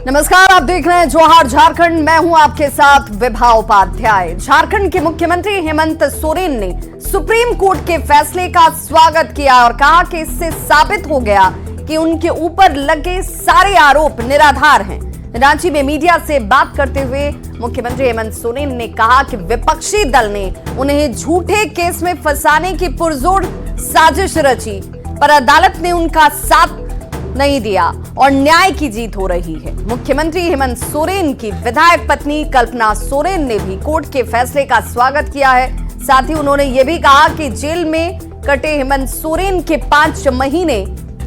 नमस्कार, आप देख रहे हैं जोहार झारखंड। मैं हूं आपके साथ विभा उपाध्याय। झारखंड के मुख्यमंत्री हेमंत सोरेन ने सुप्रीम कोर्ट के फैसले का स्वागत किया और कहा कि इससे साबित हो गया कि उनके ऊपर लगे सारे आरोप निराधार हैं। रांची में मीडिया से बात करते हुए मुख्यमंत्री हेमंत सोरेन ने कहा कि विपक्षी दल ने उन्हें झूठे केस में फंसाने की पुरजोर साजिश रची, पर अदालत ने उनका साथ नहीं दिया और न्याय की जीत हो रही है। मुख्यमंत्री हेमंत सोरेन की विधायक पत्नी कल्पना सोरेन ने भी कोर्ट के फैसले का स्वागत किया है। साथ ही उन्होंने यह भी कहा कि जेल में कटे हेमंत सोरेन के 5 महीने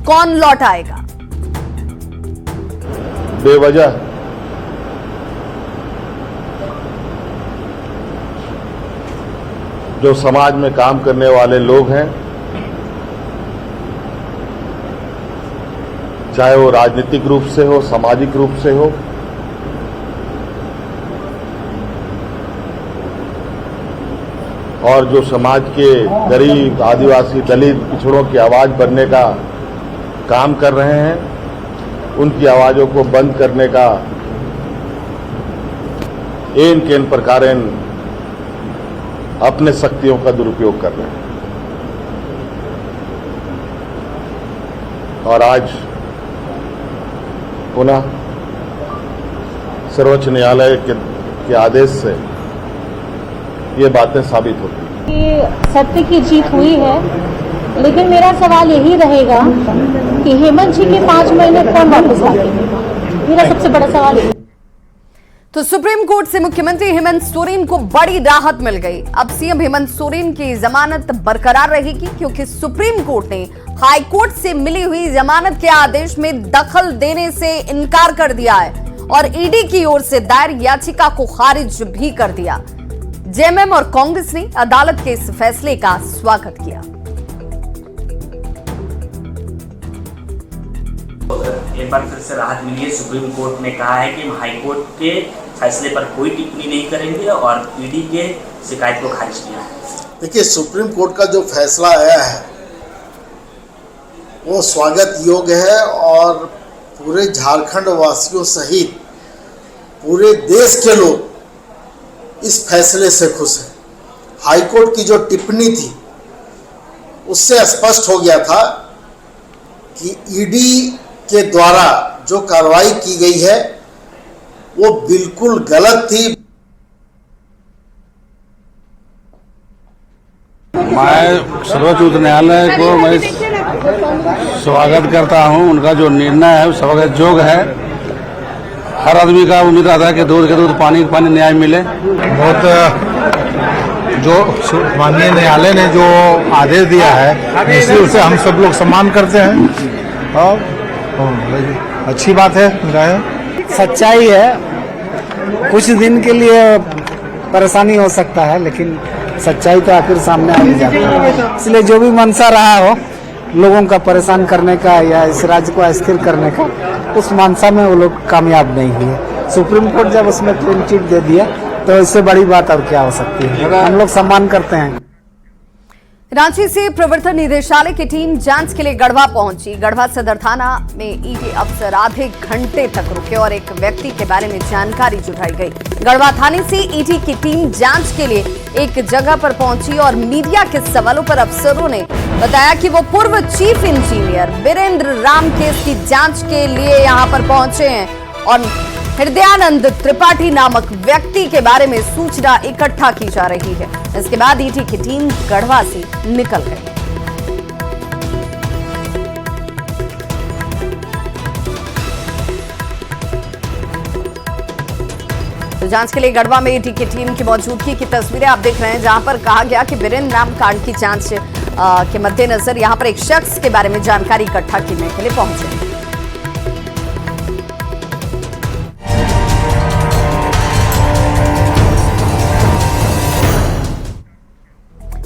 कौन लौटाएगा। बेवजह जो समाज में काम करने वाले लोग हैं, चाहे वो राजनीतिक रूप से हो, सामाजिक रूप से हो, और जो समाज के गरीब, आदिवासी, दलित, पिछड़ों की आवाज बनने का काम कर रहे हैं, उनकी आवाजों को बंद करने का एन केन प्रकार अपने शक्तियों का दुरुपयोग कर रहे हैं। और आज पुनः सर्वोच्च न्यायालय के आदेश से ये बातें साबित होती हैं। सत्य की जीत हुई है, लेकिन मेरा सवाल यही रहेगा कि हेमंत जी के 5 महीने कौन वापस लाएंगे? मेरा सबसे बड़ा सवाल है। तो सुप्रीम कोर्ट से मुख्यमंत्री हेमंत सोरेन को बड़ी राहत मिल गई। अब सीएम हेमंत सोरेन की जमानत बरकरार रहेगी, क्योंकि सुप्रीम कोर्ट ने हाई कोर्ट से मिली हुई जमानत के आदेश में दखल देने से इनकार कर दिया है और ईडी की ओर से दायर याचिका को खारिज भी कर दिया। जेएमएम और कांग्रेस ने अदालत के इस फैसले का स्वागत किया। एक बार फिर से राहत मिली है। सुप्रीम कोर्ट ने कहा है कि हाई कोर्ट के फैसले पर कोई टिप्पणी नहीं करेंगे और ईडी के शिकायत को खारिज किया है। देखिए, सुप्रीम कोर्ट का जो फैसला आया है वो स्वागत योग्य है और पूरे झारखंड वासियों सहित पूरे देश के लोग इस फैसले से खुश हैं। हाई कोर्ट की जो टिप्पणी थी उससे स्पष्ट हो गया था कि ईडी के द्वारा जो कार्रवाई की गई है वो बिल्कुल गलत थी। मैं सर्वोच्च न्यायालय को मैं स्वागत करता हूं। उनका जो निर्णय है वो स्वागत योग्य है। हर आदमी का उम्मीद रहता है कि दूध के दूध, पानी के पानी न्याय मिले। बहुत जो माननीय न्यायालय ने जो आदेश दिया है इसलिए उसे हम सब लोग सम्मान करते हैं और अच्छी बात है। मेरा सच्चाई है। कुछ दिन के लिए परेशानी हो सकता है, लेकिन सच्चाई तो आखिर सामने आ ही जाती है। इसलिए जो भी मंशा रहा हो लोगों का परेशान करने का या इस राज्य को अस्थिर करने का, उस मंशा में वो लोग कामयाब नहीं हुए। सुप्रीम कोर्ट जब उसमें क्लीन चिट दे दिया तो इससे बड़ी बात और क्या हो सकती है। हम लोग सम्मान करते हैं। रांची से प्रवर्तन निदेशालय की टीम जांच के लिए गढ़वा पहुंची। गढ़वा सदर थाना में ईडी अफसर आधे घंटे तक रुके और एक व्यक्ति के बारे में जानकारी जुटाई गई। गढ़वा थाने से ईडी की टीम जांच के लिए एक जगह पर पहुंची और मीडिया के सवालों पर अफसरों ने बताया कि वो पूर्व chief engineer Virendra Ram case की जांच के लिए यहां पर पहुंचे हैं और हृदयानंद त्रिपाठी नामक व्यक्ति के बारे में सूचना इकट्ठा की जा रही है। इसके बाद ईडी की टीम गढ़वा से निकल गई। तो जांच के लिए गढ़वा में ईडी की टीम की मौजूदगी की तस्वीरें आप देख रहे हैं, जहां पर कहा गया कि वीरेंद्र राम कांड की जांच के मद्देनजर यहां पर एक शख्स के बारे में जानकारी इकट्ठा करने के लिए पहुंचे।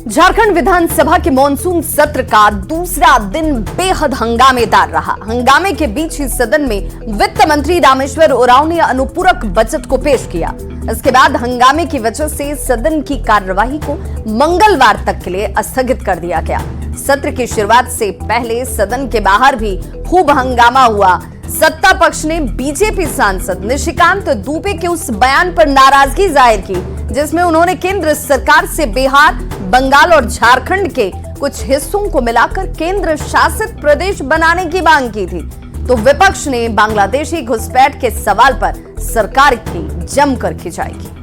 झारखंड विधानसभा के मॉनसून सत्र का दूसरा दिन बेहद हंगामेदार रहा। हंगामे के बीच ही सदन में वित्त मंत्री रामेश्वर उरांव ने अनुपूरक बजट को पेश किया। इसके बाद हंगामे की वजह से सदन की कार्यवाही को मंगलवार तक के लिए स्थगित कर दिया गया। सत्र की शुरुआत से पहले सदन के बाहर भी खूब हंगामा हुआ, सत्ता पक्ष ने बीजेपी सांसद निशिकांत दुबे के उस बयान पर नाराजगी जाहिर की जिसमें उन्होंने केंद्र सरकार से बिहार, बंगाल और झारखंड के कुछ हिस्सों को मिलाकर केंद्र शासित प्रदेश बनाने की मांग की थी। तो विपक्ष ने बांग्लादेशी घुसपैठ के सवाल पर सरकार की जमकर खिंचाई की।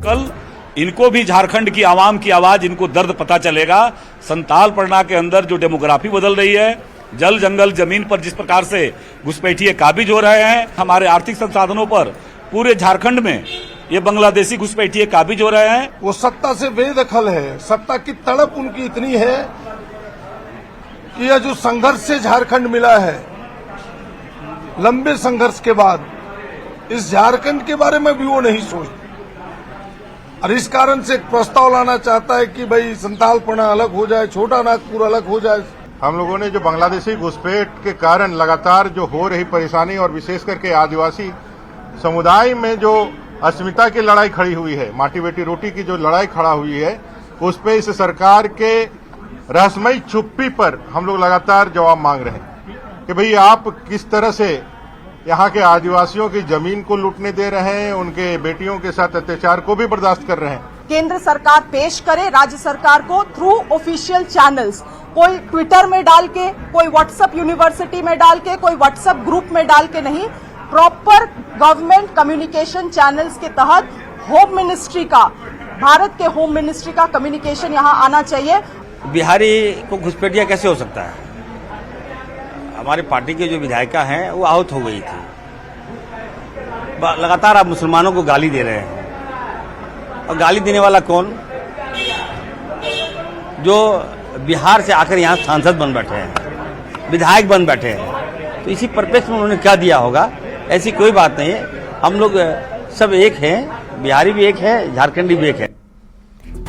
कल इनको भी झारखंड की आवाम की आवाज, इनको दर्द पता चलेगा। संताल परगना के अंदर जो डेमोग्राफी बदल रही है, जल जंगल जमीन पर जिस प्रकार से घुसपैठिए काबिज हो रहे हैं, हमारे आर्थिक संसाधनों पर पूरे झारखंड में ये बांग्लादेशी घुसपैठिए काबिज हो रहे हैं। वो सत्ता से बेदखल है। सत्ता की तड़प उनकी इतनी है कि यह जो संघर्ष से झारखंड मिला है, लंबे संघर्ष के बाद, इस झारखंड के बारे में भी वो नहीं सोचते और इस कारण से एक प्रस्ताव लाना चाहता है कि भाई संताल परगना अलग हो जाए, छोटा नागपुर अलग हो जाए। हम लोगों ने जो बांग्लादेशी घुसपैठ के कारण लगातार जो हो रही परेशानी और विशेष करके आदिवासी समुदाय में जो अस्मिता की लड़ाई खड़ी हुई है, माटी बेटी रोटी की जो लड़ाई खड़ा हुई है, उस पे इस सरकार के रहस्यमयी चुप्पी पर हम लोग लगातार जवाब मांग रहे हैं कि भाई आप किस तरह से यहाँ के आदिवासियों की जमीन को लूटने दे रहे हैं, उनके बेटियों के साथ अत्याचार को भी बर्दाश्त कर रहे हैं। केंद्र सरकार पेश करे राज्य सरकार को थ्रू ऑफिशियल चैनल्स, कोई ट्विटर में डाल के, कोई व्हाट्सएप यूनिवर्सिटी में डाल के, कोई व्हाट्सएप ग्रुप में डाल के नहीं, प्रॉपर गवर्नमेंट कम्युनिकेशन चैनल्स के तहत होम मिनिस्ट्री का, भारत के होम मिनिस्ट्री का कम्युनिकेशन यहाँ आना चाहिए। बिहारी को घुसपैठिया कैसे हो सकता है? हमारी पार्टी के जो विधायिका हैं वो आहत हो गई थी। लगातार आप मुसलमानों को गाली दे रहे हैं, और गाली देने वाला कौन? जो बिहार से आकर यहाँ सांसद बन बैठे हैं, विधायक बन बैठे हैं, तो इसी परिप्रेक्ष्य में उन्होंने क्या दिया होगा? ऐसी कोई बात नहीं है। हम लोग सब एक हैं, बिहारी भी एक है, झारखंडी भी एक है।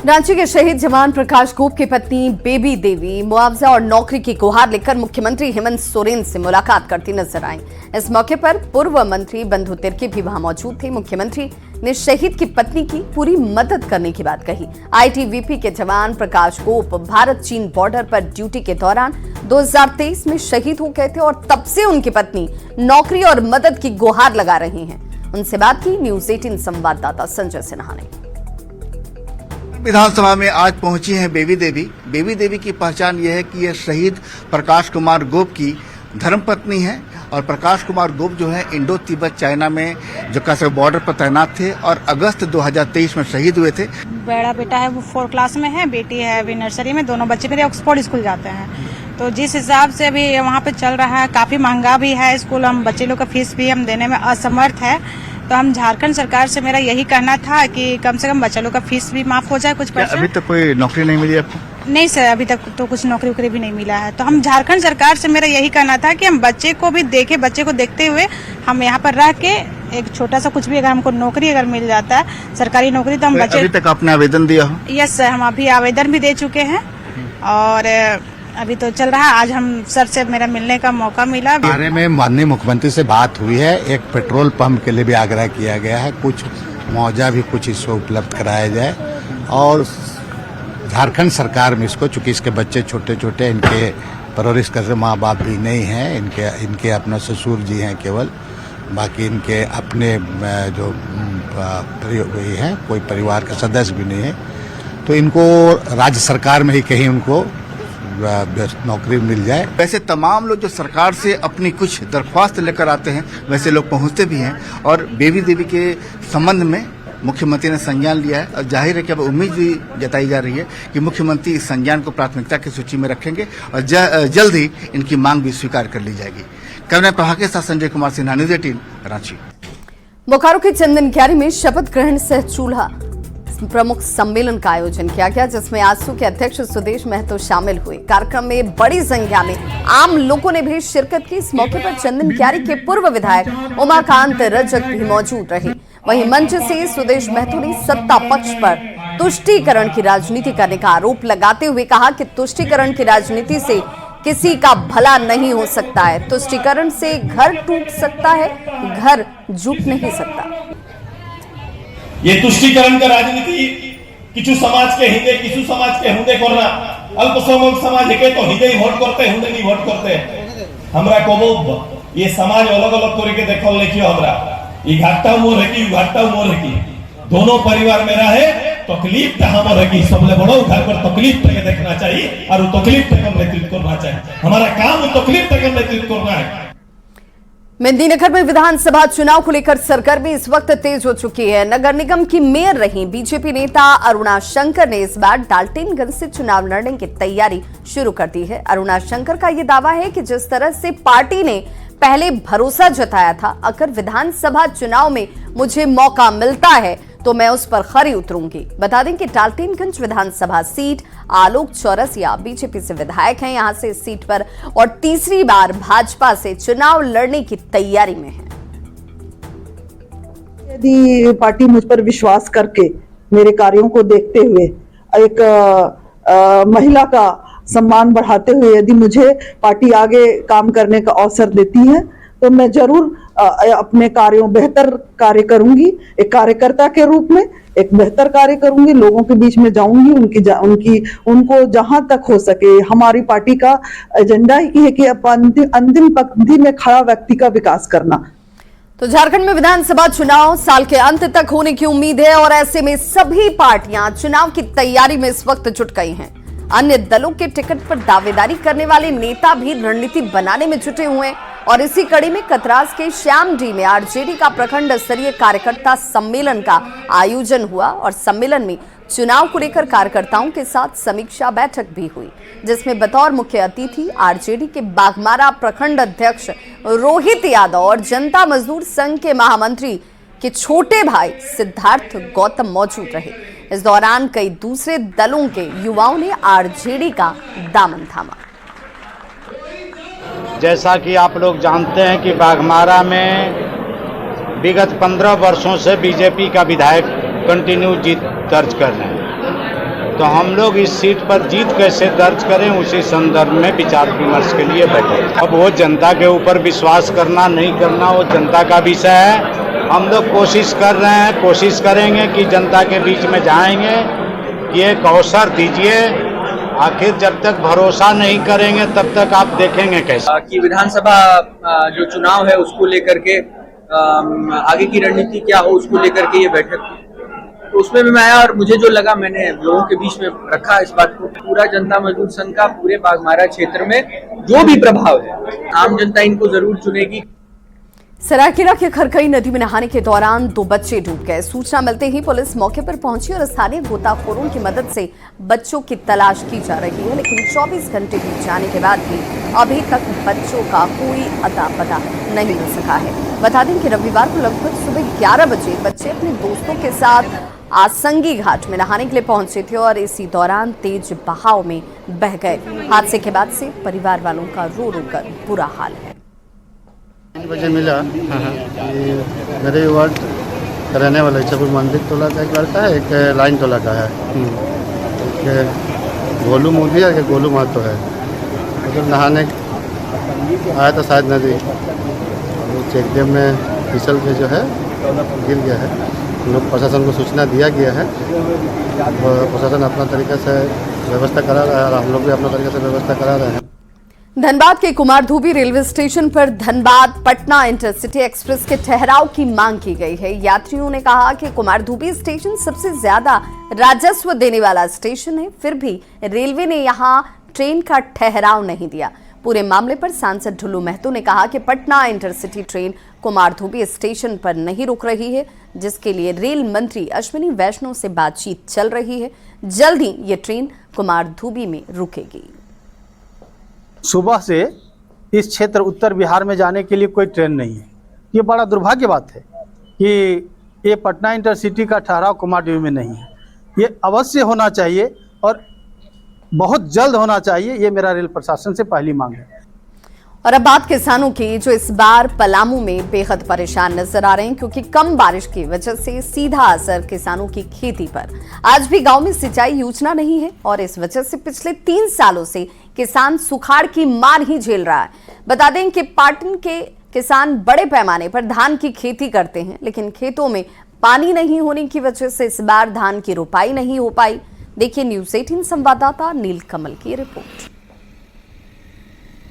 रांची के शहीद जवान प्रकाश गोप की पत्नी बेबी देवी मुआवजा और नौकरी की गुहार लेकर मुख्यमंत्री हेमंत सोरेन से मुलाकात करती नजर आईं। इस मौके पर पूर्व मंत्री बंधु तिर्की भी वहां मौजूद थे। मुख्यमंत्री ने शहीद की पत्नी की पूरी मदद करने की बात कही। आईटीबीपी के जवान प्रकाश गोप भारत चीन बॉर्डर पर ड्यूटी के दौरान 2023 में शहीद हो गए थे और तब से उनकी पत्नी नौकरी और मदद की गुहार लगा रही हैं। उनसे बात की न्यूज 18 संवाददाता संजय सिन्हा ने। विधानसभा में आज पहुंची हैं बेबी देवी। बेबी देवी की पहचान यह है कि यह शहीद प्रकाश कुमार गोप की धर्मपत्नी है और प्रकाश कुमार गोप जो है इंडो तिब्बत चाइना में जो कसर बॉर्डर पर तैनात थे और अगस्त 2023 में शहीद हुए थे। बड़ा बेटा है वो 4 क्लास में है, बेटी है अभी नर्सरी में। दोनों बच्चे मेरे ऑक्सफोर्ड स्कूल जाते हैं। तो जिस हिसाब से अभी वहाँ पे चल रहा है, काफी महंगा भी है स्कूल, हम बच्चे लोग का फीस भी हम देने में असमर्थ है। तो हम झारखंड सरकार से मेरा यही कहना था कि कम से कम बच्चा लोग का फीस भी माफ हो जाए कुछ %। अभी तक कोई नौकरी नहीं मिली आपको? नहीं सर, अभी तक तो कुछ नौकरी वोकरी भी नहीं मिला है। तो हम झारखंड सरकार से मेरा यही कहना था कि हम बच्चे को भी देखें, बच्चे को देखते हुए हम यहाँ पर रह के एक छोटा सा कुछ भी अगर हमको नौकरी अगर मिल जाता है, सरकारी नौकरी, तो हम बच्चे। अभी तक आपने आवेदन दिया हो? यस सर, हम अभी आवेदन भी दे चुके हैं और अभी तो चल रहा है। आज हम सर से मेरा मिलने का मौका मिला। बारे में माननीय मुख्यमंत्री से बात हुई है। एक पेट्रोल पंप के लिए भी आग्रह किया गया है, कुछ मुआवजा भी कुछ इसको उपलब्ध कराया जाए और झारखंड सरकार में इसको, चूंकि इसके बच्चे छोटे छोटे, इनके परवरिश करने माँ बाप भी नहीं हैं, इनके अपना ससुर जी हैं केवल, बाकी इनके अपने जो हैं कोई परिवार का सदस्य भी नहीं है। तो इनको राज्य सरकार में ही कहीं उनको नौकरी मिल जाए। वैसे तमाम लोग जो सरकार से अपनी कुछ दरख्वास्त लेकर आते हैं, वैसे लोग पहुंचते भी हैं और बेबी देवी के संबंध में मुख्यमंत्री ने संज्ञान लिया है और जाहिर है कि अब उम्मीद भी जताई जा रही है कि मुख्यमंत्री इस संज्ञान को प्राथमिकता की सूची में रखेंगे और जल्द ही इनकी मांग भी स्वीकार कर ली जाएगी। कैमरा प्रभाग के साथ संजय कुमार सिन्हा, न्यूज 18 रांची। बोकारो के चंदन क्यारी में शपथ ग्रहण सह चूल्हा प्रमुख सम्मेलन का आयोजन किया गया, जिसमें आजसू के अध्यक्ष सुदेश महतो शामिल हुए। कार्यक्रम में बड़ी संख्या में आम लोगों ने भी शिरकत की। इस मौके पर चंदन क्यारी के पूर्व विधायक उमाकांत रजक भी मौजूद रहे। वहीं मंच से सुदेश महतो ने सत्ता पक्ष पर तुष्टीकरण की राजनीति करने का आरोप लगाते हुए कहा कि तुष्टीकरण की राजनीति से किसी का भला नहीं हो सकता है। तुष्टीकरण से घर टूट सकता है, घर जुट नहीं सकता। ये तुष्टीकरण का राजनीति किछु समाज के हिंदे करना अल्पसंख्यक समाज के तो हिजे भोट करते हुंदे नहीं भोट करते हमरा को ये समाज अलग अलग करके देखल लिखियो हमरा ई घाटा मोर है कि घाटा मोर है कि दोनों परिवार में रहे तकलीफ तो हमर है कि सबले बड़ो घर पर तकलीफ तक देखना चाहिए और तकलीफ तक नेतृत्व करना चाहिए। हमारा काम तकलीफ तक नेतृत्व करना है। मेदिनीनगर में विधानसभा चुनाव को लेकर सरगर्मी इस वक्त तेज हो चुकी है। नगर निगम की मेयर रही बीजेपी नेता अरुणा शंकर ने इस बार डाल्टनगंज से चुनाव लड़ने की तैयारी शुरू कर दी है। अरुणा शंकर का यह दावा है कि जिस तरह से पार्टी ने पहले भरोसा जताया था, अगर विधानसभा चुनाव में मुझे मौका मिलता है तो मैं उस पर खरी उतरूंगी। बता दें कि डाल्टनगंज विधानसभा सीट आलोक चौरसिया बीजेपी से विधायक हैं, यहां से इस सीट पर और तीसरी बार भाजपा से चुनाव लड़ने की तैयारी में है। यदि पार्टी मुझ पर विश्वास करके मेरे कार्यों को देखते हुए एक महिला का सम्मान बढ़ाते हुए यदि मुझे पार्टी आगे काम करने का अवसर देती है तो मैं जरूर अपने कार्यों बेहतर कार्य करूंगी। एक कार्यकर्ता के रूप में एक बेहतर कार्य करूंगी, लोगों के बीच में जाऊंगी, उनको जहां तक हो सके। हमारी पार्टी का एजेंडा ही है कि अंतिम पंक्ति में खड़ा व्यक्ति का विकास करना। तो झारखंड में विधानसभा चुनाव साल के अंत तक होने की उम्मीद है और ऐसे में सभी पार्टियां चुनाव की तैयारी में इस वक्त जुट गई हैं। अन्य दलों के टिकट पर दावेदारी करने वाले नेता भी रणनीति बनाने में जुटे हुए हैं और इसी कड़ी में कतरास के श्यामडी में आरजेडी का प्रखंड स्तरीय कार्यकर्ता सम्मेलन का आयोजन हुआ और सम्मेलन में चुनाव को लेकर कार्यकर्ताओं के साथ समीक्षा बैठक भी हुई, जिसमें बतौर मुख्य अतिथि आरजेडी के बाघमारा प्रखंड अध्यक्ष रोहित यादव और जनता मजदूर संघ के महामंत्री के छोटे भाई सिद्धार्थ गौतम मौजूद रहे। इस दौरान कई दूसरे दलों के युवाओं ने आरजेडी का दामन थामा। जैसा कि आप लोग जानते हैं कि बाघमारा में विगत 15 वर्षों से बीजेपी का विधायक कंटिन्यू जीत दर्ज कर रहे हैं, तो हम लोग इस सीट पर जीत कैसे दर्ज करें उसी संदर्भ में विचार विमर्श के लिए बैठे। अब वो जनता के ऊपर विश्वास करना नहीं करना वो जनता का विषय है। हम लोग कोशिश कर रहे हैं, कोशिश करेंगे कि जनता के बीच में जाएंगे कि एक अवसर दीजिए। आखिर जब तक भरोसा नहीं करेंगे तब तक आप देखेंगे कैसे कि विधानसभा जो चुनाव है उसको लेकर के आगे की रणनीति क्या हो, उसको लेकर के ये बैठक, तो उसमें भी मैं आया और मुझे जो लगा मैंने लोगों के बीच में रखा इस बात को। पूरा जनता मजदूर संघ का पूरे बाघमारा क्षेत्र में जो भी प्रभाव है आम जनता इनको जरूर चुनेगी। सरायकेला के खरकई नदी में नहाने के दौरान 2 बच्चे डूब गए। सूचना मिलते ही पुलिस मौके पर पहुंची और स्थानीय गोताखोरों की मदद से बच्चों की तलाश की जा रही है, लेकिन 24 घंटे बीत जाने के बाद भी अभी तक बच्चों का कोई अता पता नहीं मिल सका है। बता दें कि रविवार को लगभग सुबह 11 बजे बच्चे अपने दोस्तों के साथ आसंगी घाट में नहाने के लिए पहुंचे थे और इसी दौरान तेज बहाव में बह गए। हादसे के बाद से परिवार वालों का रो रो कर बुरा हाल है। 3 बजे मिला कि मेरे वार्ड रहने वाला इच्छापुर मंदिर टोला का एक लड़का है, एक लाइन टोला का है, एक गोलू मोदी है, एक गोलू महतो है। मतलब नहाने आया था शायद नदी, चेक डैम में फिसल के जो है गिर गया है। लोग प्रशासन को सूचना दिया गया है, प्रशासन अपना तरीके से व्यवस्था करा रहा है और हम लोग भी अपना तरीके से व्यवस्था करा रहे हैं। धनबाद के कुमारधुबी रेलवे स्टेशन पर धनबाद पटना इंटरसिटी एक्सप्रेस के ठहराव की मांग की गई है। यात्रियों ने कहा कि कुमारधुबी स्टेशन सबसे ज्यादा राजस्व देने वाला स्टेशन है, फिर भी रेलवे ने यहां ट्रेन का ठहराव नहीं दिया। पूरे मामले पर सांसद ढुल्लू महतो ने कहा कि Patna intercity train Kumardhubi station पर नहीं रुक रही है, जिसके लिए रेल मंत्री अश्विनी वैष्णव से बातचीत चल रही है। जल्द ही ये ट्रेन कुमारधुबी में रुकेगी। सुबह से इस क्षेत्र उत्तर बिहार में जाने के लिए कोई ट्रेन नहीं है। ये बड़ा दुर्भाग्य बात है कि ये पटना इंटरसिटी का ठहराव कुमारधुबी में नहीं है। ये अवश्य होना चाहिए और बहुत जल्द होना चाहिए, ये मेरा रेल प्रशासन से पहली मांग है। और अब बात किसानों की, जो इस बार पलामू में बेहद परेशान नजर आ रहे हैं क्योंकि कम बारिश की वजह से सीधा असर किसानों की खेती पर। आज भी गांव में सिंचाई योजना नहीं है और इस वजह से पिछले 3 सालों से किसान सुखाड़ की मार ही झेल रहा है। बता दें कि पाटन के किसान बड़े पैमाने पर धान की खेती करते हैं, लेकिन खेतों में पानी नहीं होने की वजह से इस बार धान की रोपाई नहीं हो पाई। देखिए न्यूज़ 18 संवाददाता नीलकमल की रिपोर्ट।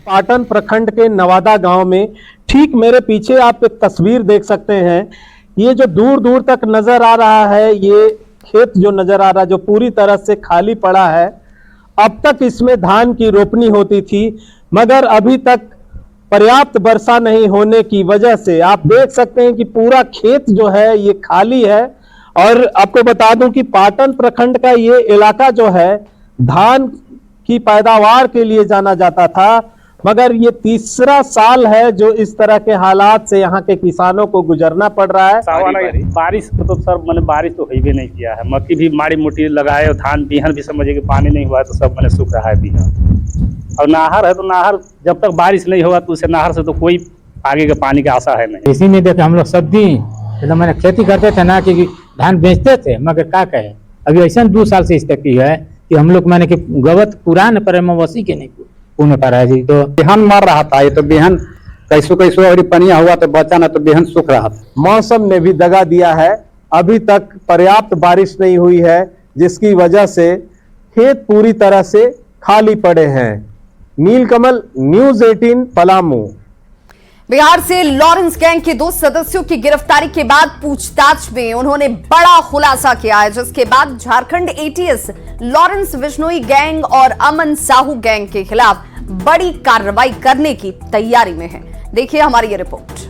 पाटन प्रखंड के नवादा गांव में ठीक मेरे पीछे आप एक तस्वीर देख सकते हैं। ये जो दूर दूर तक नजर आ रहा है, ये खेत जो नजर आ रहा है जो पूरी तरह से खाली पड़ा है। अब तक इसमें धान की रोपनी होती थी, मगर अभी तक पर्याप्त वर्षा नहीं होने की वजह से आप देख सकते हैं कि पूरा खेत जो है ये खाली है। और आपको बता दूं कि पाटन प्रखंड का ये इलाका जो है धान की पैदावार के लिए जाना जाता था, मगर ये तीसरा साल है जो इस तरह के हालात से यहाँ के किसानों को गुजरना पड़ रहा है। बारिश तो सर मैंने बारिश तो ही भी नहीं किया है, मक्की भी माड़ी मोटी लगाए और धान बिहन भी समझिए कि पानी नहीं हुआ है तो सब मैंने सूख रहा है बिहन। और नहर है तो नहर जब तक बारिश नहीं होगा तो उसे नहर से तो कोई आगे के पानी की आशा है नहीं। इसी में देखे हम लोग सब्जी मतलब मैंने खेती करते थे ना कि धान बेचते थे, मगर क्या कहे अभी ऐसा 2 साल से स्थिति है कि हम लोग मैंने कि गवत पुरान पर मवसी के नहीं पूर्ण पा रहा है जी। तो बिहान मार रहा था, ये तो बिहान कैसो कैसो और पनिया हुआ तो बचा ना तो बिहान सूख रहा था। मौसम ने भी दगा दिया है, अभी तक पर्याप्त बारिश नहीं हुई है जिसकी वजह से खेत पूरी तरह से खाली पड़े हैं। नीलकमल, न्यूज़ 18 पलामू। बिहार से लॉरेंस गैंग के 2 सदस्यों की गिरफ्तारी के बाद पूछताछ में उन्होंने बड़ा खुलासा किया है, जिसके बाद Jharkhand ATS Lawrence Bishnoi gang और अमन साहू गैंग के खिलाफ बड़ी कार्रवाई करने की तैयारी में है। देखिए हमारी ये रिपोर्ट।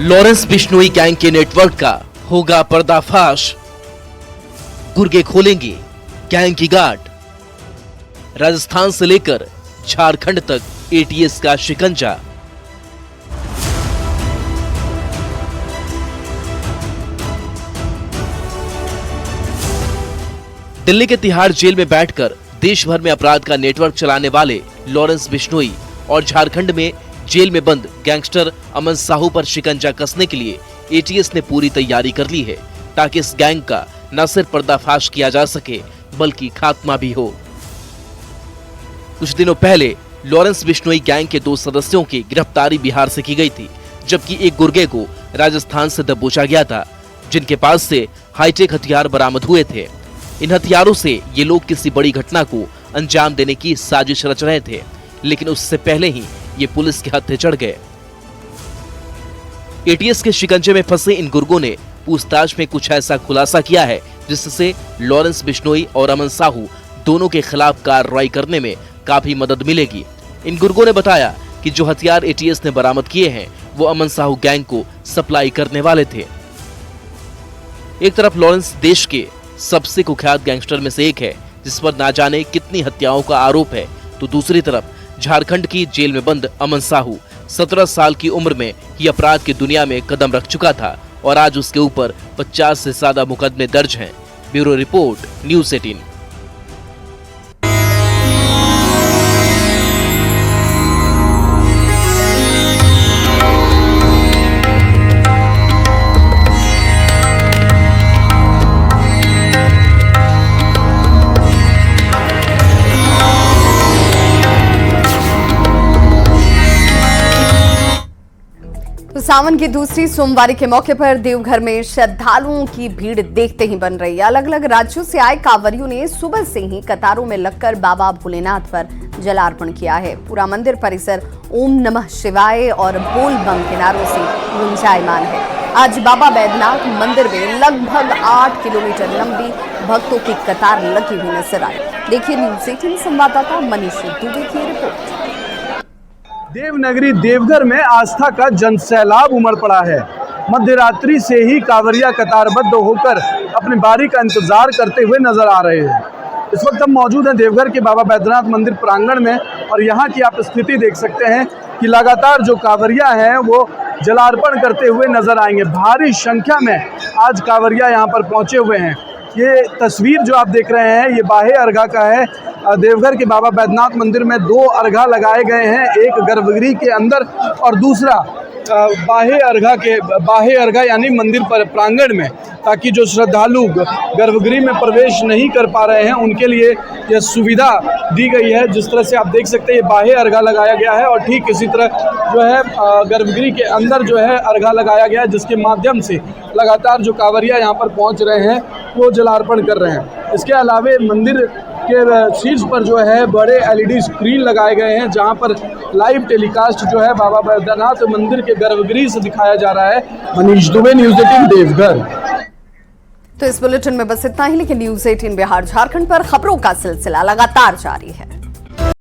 लॉरेंस बिश्नोई गैंग के नेटवर्क का होगा पर्दाफाश, गुर्गे खोलेंगे गैंग की गांठ। राजस्थान से लेकर झारखंड तक एटीएस का शिकंजा। दिल्ली के तिहाड़ जेल में बैठकर देश भर में अपराध का नेटवर्क चलाने वाले लॉरेंस बिश्नोई और झारखंड में जेल में बंद गैंगस्टर अमन साहू पर शिकंजा कसने के लिए एटीएस ने पूरी तैयारी कर ली है, ताकि इस गैंग का न सिर्फ पर्दाफाश किया जा सके बल्कि खात्मा भी हो। कुछ दिनों पहले लॉरेंस बिश्नोई गैंग के 2 सदस्यों की गिरफ्तारी बिहार से की गई थी, जबकि एक गुर्गे को राजस्थान से दबोचा गया था, जिनके पास से हाईटेक हथियार बरामद हुए थे। इन हथियारों से ये लोग किसी बड़ी घटना को अंजाम देने की साजिश रच रहे थे, लेकिन उससे पहले ही ये पुलिस के हत्थे चढ़ गए। एटीएस के शिकंजे में फंसे इन गुर्गों ने पूछताछ में कुछ ऐसा खुलासा किया है जिससे लॉरेंस बिश्नोई और अमन साहू दोनों के खिलाफ कार्रवाई करने में काफी मदद मिलेगी। इन गुर्गों ने बताया कि जो हथियार एटीएस ने बरामद किए हैं वो अमन साहू गैंग को सप्लाई करने वाले थे। एक तरफ लॉरेंस देश के सबसे कुख्यात गैंगस्टर में से एक है, जिस पर ना जाने कितनी हत्याओं का आरोप है, तो दूसरी तरफ झारखंड की जेल में बंद अमन साहू 17 साल की उम्र में ही अपराध की दुनिया में कदम रख चुका था और आज उसके ऊपर 50 से ज्यादा मुकदमे दर्ज हैं। Bureau report, news 18। सावन की दूसरी सोमवारी के मौके पर देवघर में श्रद्धालुओं की भीड़ देखते ही बन रही है। अलग अलग राज्यों से आए कांवरियों ने सुबह से ही कतारों में लगकर बाबा भोलेनाथ पर जलार्पण किया है। पूरा मंदिर परिसर ओम नमः शिवाय और बोल बम के नारों से गुंजायमान है। आज बाबा बैद्यनाथ मंदिर में लगभग 8 किलोमीटर लंबी भक्तों की कतार लगी हुई नजर आई। देखिए न्यूज़ 18 संवाददाता मनीष दुबे की रिपोर्ट। देवनगरी देवघर में आस्था का जनसैलाब उमड़ पड़ा है। मध्य रात्रि से ही कांवरिया कतारबद्ध होकर अपनी बारी का इंतजार करते हुए नजर आ रहे हैं। इस वक्त हम मौजूद हैं देवघर के बाबा बैद्यनाथ मंदिर प्रांगण में और यहाँ की आप स्थिति देख सकते हैं कि लगातार जो कांवरिया हैं वो जलार्पण करते हुए नजर आएंगे। भारी संख्या में आज कांवरिया यहाँ पर पहुँचे हुए हैं। ये तस्वीर जो आप देख रहे हैं ये बाहे अर्घा का है। देवघर के बाबा बैद्यनाथ मंदिर में 2 अर्घा लगाए गए हैं, एक गर्भगृह के अंदर और दूसरा बाहे अर्घा यानी मंदिर पर प्रांगण में, ताकि जो श्रद्धालु गर्भगृह में प्रवेश नहीं कर पा रहे हैं उनके लिए यह सुविधा दी गई है। जिस तरह से आप देख सकते हैं ये बाहे अर्घा लगाया गया है और ठीक इसी तरह जो है गर्भगृह के अंदर जो है अर्घा लगाया गया है, जिसके माध्यम से लगातार जो कांवरिया यहाँ पर पहुँच रहे हैं वो जलार्पण कर रहे हैं। इसके अलावे मंदिर के शीर्ष पर जो है बड़े LED स्क्रीन लगाए गए हैं, जहां पर लाइव टेलीकास्ट जो है बाबा बैद्यनाथ मंदिर के गर्भगृह से दिखाया जा रहा है। मनीष दुबे, न्यूज़ 18 देवघर। तो इस बुलेटिन में बस इतना ही, लेकिन न्यूज़ 18 बिहार झारखंड पर खबरों का सिलसिला लगातार जारी है।